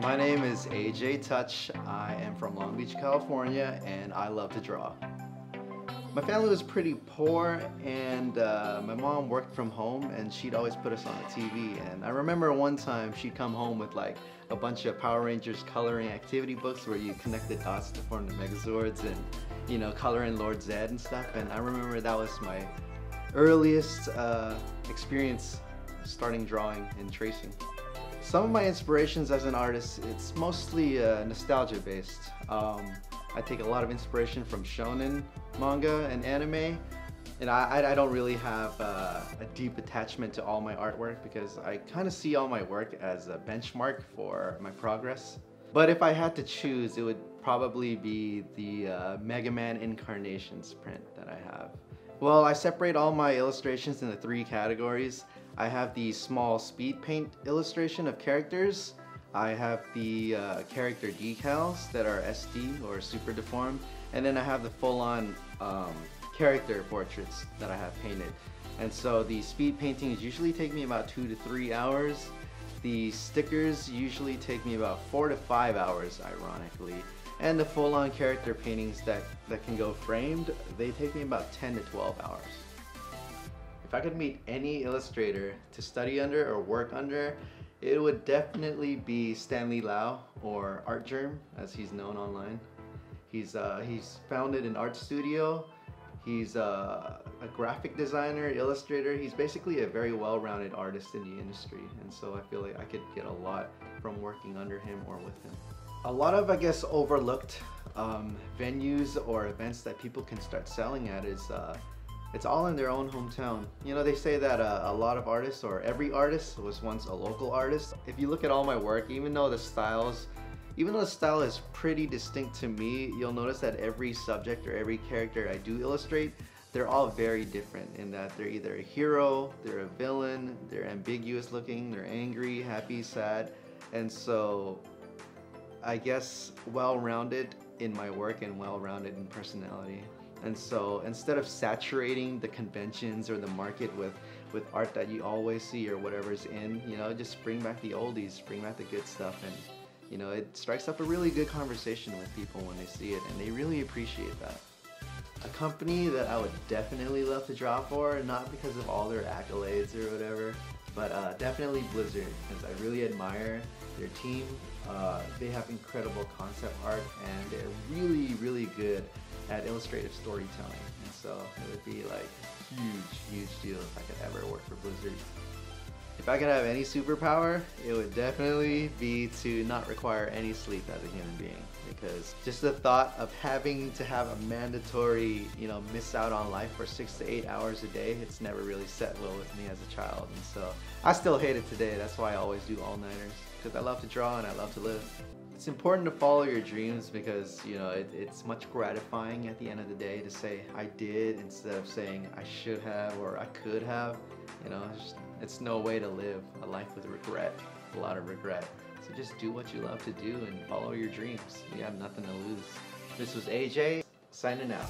My name is AJ Touch. I am from Long Beach, California, and I love to draw. My family was pretty poor, and my mom worked from home, and she'd always put us on the TV. And I remember one time she'd come home with like a bunch of Power Rangers coloring activity books where you connect the dots to form the Megazords and, you know, color in Lord Zed and stuff. And I remember that was my earliest experience starting drawing and tracing. Some of my inspirations as an artist, it's mostly nostalgia based. I take a lot of inspiration from shonen manga and anime, and I don't really have a deep attachment to all my artwork because I kind of see all my work as a benchmark for my progress. But if I had to choose, it would probably be the Mega Man Incarnations print that I have. Well, I separate all my illustrations into 3 categories. I have the small speed paint illustration of characters. I have the character decals that are SD or super deformed. And then I have the full-on character portraits that I have painted. And so the speed paintings usually take me about 2 to 3 hours. The stickers usually take me about 4 to 5 hours, ironically. And the full-on character paintings that can go framed, they take me about 10 to 12 hours. If I could meet any illustrator to study under or work under, it would definitely be Stanley Lau, or Art Germ, as he's known online. He's founded an art studio. He's a graphic designer, illustrator. He's basically a very well-rounded artist in the industry, and so I feel like I could get a lot from working under him or with him. A lot of, I guess, overlooked venues or events that people can start selling at is it's all in their own hometown. You know, they say that a lot of artists, or every artist, was once a local artist. If you look at all my work, even though the style is pretty distinct to me, you'll notice that every subject or every character I do illustrate, they're all very different in that they're either a hero, they're a villain, they're ambiguous looking, they're angry, happy, sad. And so I guess well-rounded in my work and well-rounded in personality. And so instead of saturating the conventions or the market with art that you always see or whatever's in, you know, just bring back the oldies, bring back the good stuff, and you know, it strikes up a really good conversation with people when they see it, and they really appreciate that. A company that I would definitely love to draw for, not because of all their accolades or whatever, but definitely Blizzard, because I really admire their team. They have incredible concept art, and they're really, really good at illustrative storytelling. And so it would be like a huge deal if I could ever work for Blizzard. If I could have any superpower, it would definitely be to not require any sleep as a human being, because just the thought of having to have a mandatory, you know, miss out on life for 6 to 8 hours a day, it's never really set well with me as a child. And so I still hate it today. That's why I always do all-nighters, because I love to draw and I love to live. It's important to follow your dreams because, you know, it's much gratifying at the end of the day to say I did instead of saying I should have or I could have. You know, it's no way to live a life with regret, a lot of regret. So just do what you love to do and follow your dreams. You have nothing to lose. This was AJ, signing out.